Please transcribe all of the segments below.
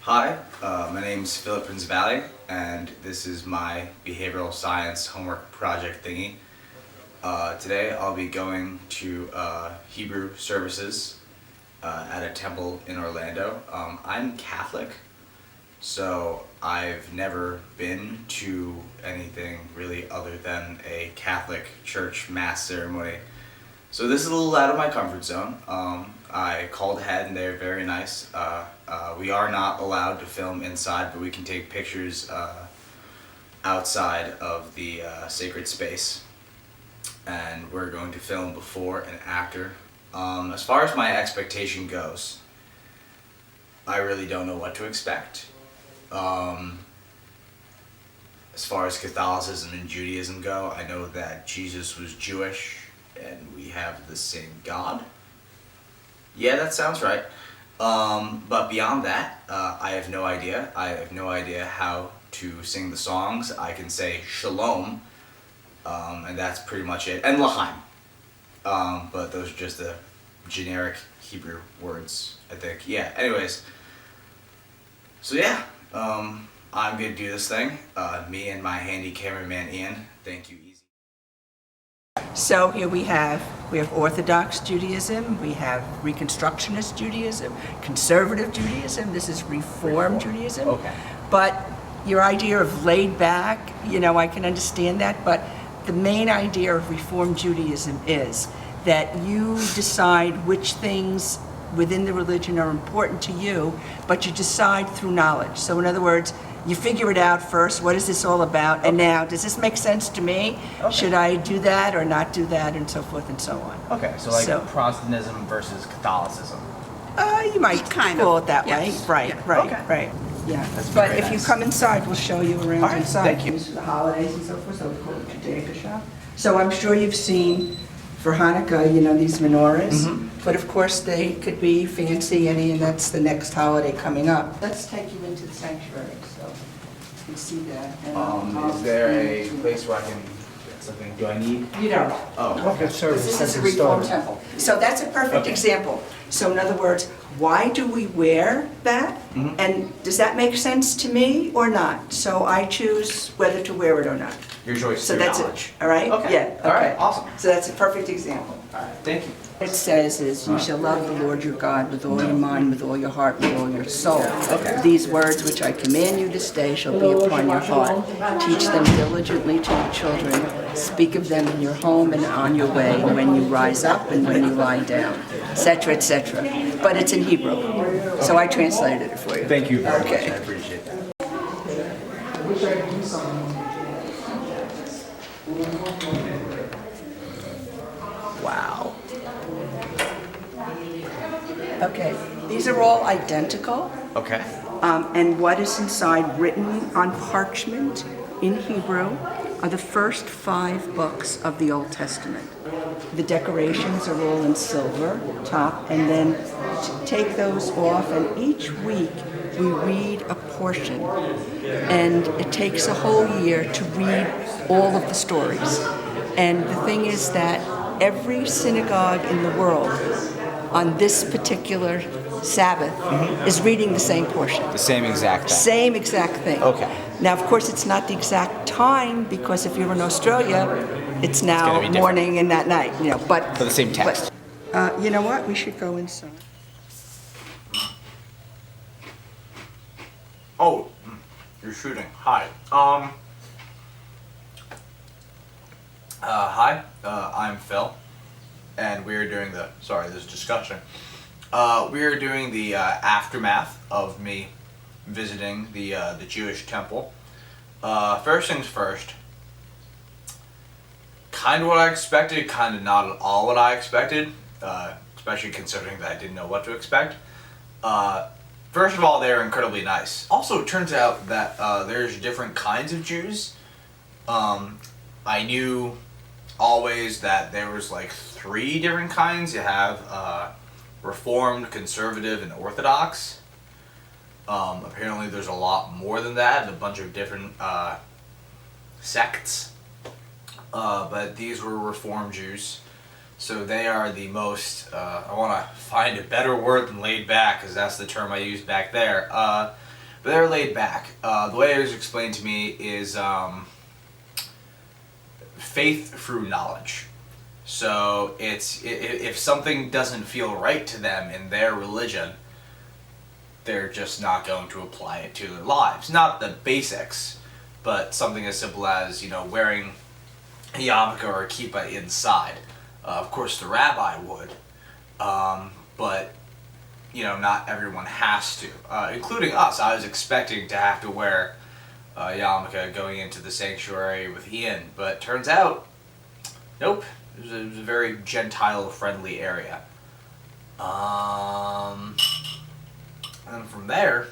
Hi, my name's Philip Principali, and this is my behavioral science homework project thingy. Today I'll be going to Hebrew services at a temple in Orlando. I'm Catholic, so I've never been to anything really other than a Catholic church mass ceremony. So this is a little out of my comfort zone. I called ahead and they're very nice. We are not allowed to film inside, but we can take pictures outside of the sacred space. And we're going to film before and after. As far as my expectation goes, I really don't know what to expect. As far as Catholicism and Judaism go, I know that Jesus was Jewish and we have the same God. Yeah, that sounds right. But beyond that, I have no idea. I have no idea how to sing the songs. I can say shalom, and that's pretty much it. And lahaim. But those are just the generic Hebrew words, I think. Yeah, anyways. So yeah, I'm gonna do this thing. Me and my handy cameraman Ian. Thank you, Easy. So here we have Orthodox Judaism, we have Reconstructionist Judaism, Conservative Judaism, this is Reform Judaism. Okay. But your idea of laid back, I can understand that, but the main idea of Reform Judaism is that you decide which things within the religion are important to you, but you decide through knowledge. So in other words, you figure it out first, what is this all about, and now, does this make sense to me? Okay. Should I do that or not do that, and so forth and so on. Okay, so like So- Protestantism versus Catholicism. You might Kind call of, it that way, yes. right, Yeah. right, Okay. right, yeah. That's But very if you nice. come inside, we'll show you around All right, inside. thank you. These are the holidays and so forth, so we call it Judaica shop. So I'm sure you've seen, for Hanukkah, these menorahs, Mm-hmm. but of course they could be fancy, and that's the next holiday coming up. Let's take you into the sanctuary, so you can see that. And Is there a place where I can get something? Do I need? You don't. Oh, Okay, Because this is a Reform temple. So that's a perfect example. So in other words, why do we wear that? Mhm. And does that make sense to me or not? So I choose whether to wear it or not. your choice. So your that's knowledge. it, all right? Okay. Yeah, All right, okay. awesome. So that's a perfect example. All right, thank you. What it says is, you shall love the Lord your God with all your mind, with all your heart, with all your soul. Okay. These words which I command you this day shall be upon your heart. Teach them diligently to your children. Speak of them in your home and on your way, when you rise up and when you lie down, etc., etc. But it's in Hebrew, so I translated it for you. Thank you very Okay. I appreciate that. Wow. Okay, these are all identical. Okay. And what is inside, written on parchment in Hebrew, are the first 5 books of the Old Testament. The decorations are all in silver top, and then take those off, and each week we read a portion. And it takes a whole year to read all of the stories. And the thing is that every synagogue in the world on this particular Sabbath is reading the same portion. The same exact thing. Same exact thing. Okay. Now, of course, it's not the exact time, because if you're in Australia, it's gonna now be different. morning and that night, but. For the same text. You know what? We should go inside. Oh, you're shooting. Hi. Hi. I'm Phil, and we're doing the. Sorry, this discussion. We're doing the aftermath of me visiting the Jewish temple. First things first. Kind of what I expected, kind of not at all what I expected, especially considering that I didn't know what to expect. First of all, they're incredibly nice. Also, it turns out that there's different kinds of Jews. I knew always that there was like 3 different kinds. You have Reformed, Conservative, and Orthodox. Apparently there's a lot more than that, a bunch of different sects. But these were Reform Jews. So they are the most, I want to find a better word than laid back, because that's the term I used back there. but they're laid back. The way it was explained to me is faith through knowledge. So if something doesn't feel right to them in their religion, they're just not going to apply it to their lives. Not the basics, but something as simple as, wearing a yarmulke or a kippah inside. Of course, the rabbi would, but not everyone has to, including us. I was expecting to have to wear a yarmulke going into the sanctuary with Ian, but turns out, nope. It was a very Gentile-friendly area. And then from there,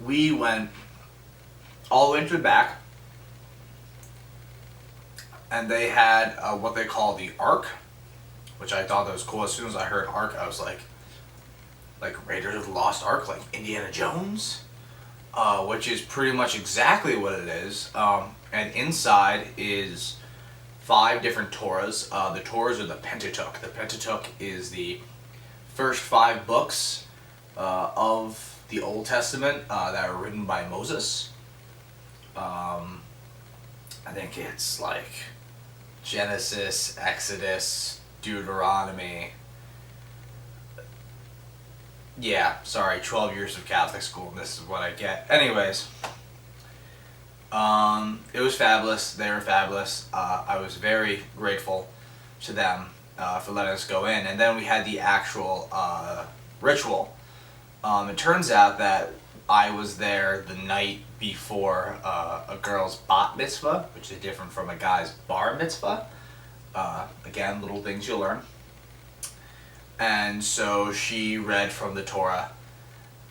we went all the way to the back, and they had what they call the Ark, which I thought that was cool. As soon as I heard Ark, I was like Raiders of the Lost Ark, like Indiana Jones, which is pretty much exactly what it is. And inside is 5 different Torahs. The Torahs are the Pentateuch. The Pentateuch is the first 5 books of the Old Testament that were written by Moses. I think it's like Genesis, Exodus, Deuteronomy. Yeah, sorry, 12 years of Catholic school, and this is what I get. Anyways, it was fabulous. They were fabulous. I was very grateful to them for letting us go in. And then we had the actual ritual. It turns out that I was there the night before a girl's bat mitzvah, which is different from a guy's bar mitzvah. Again, little things you learn. And so she read from the Torah,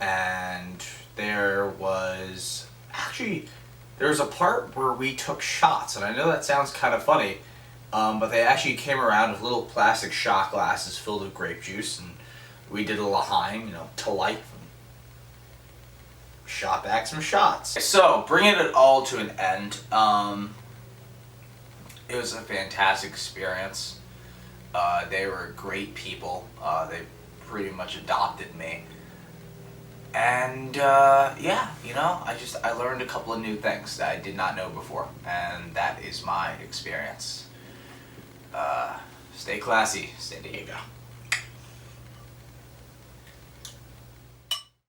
and there was a part where we took shots, and I know that sounds kind of funny, but they actually came around with little plastic shot glasses filled with grape juice, and we did a l'chaim, to light, shot back some shots. So, bringing it all to an end, it was a fantastic experience. They were great people. They pretty much adopted me. And I learned a couple of new things that I did not know before, and that is my experience. Stay classy, San Diego.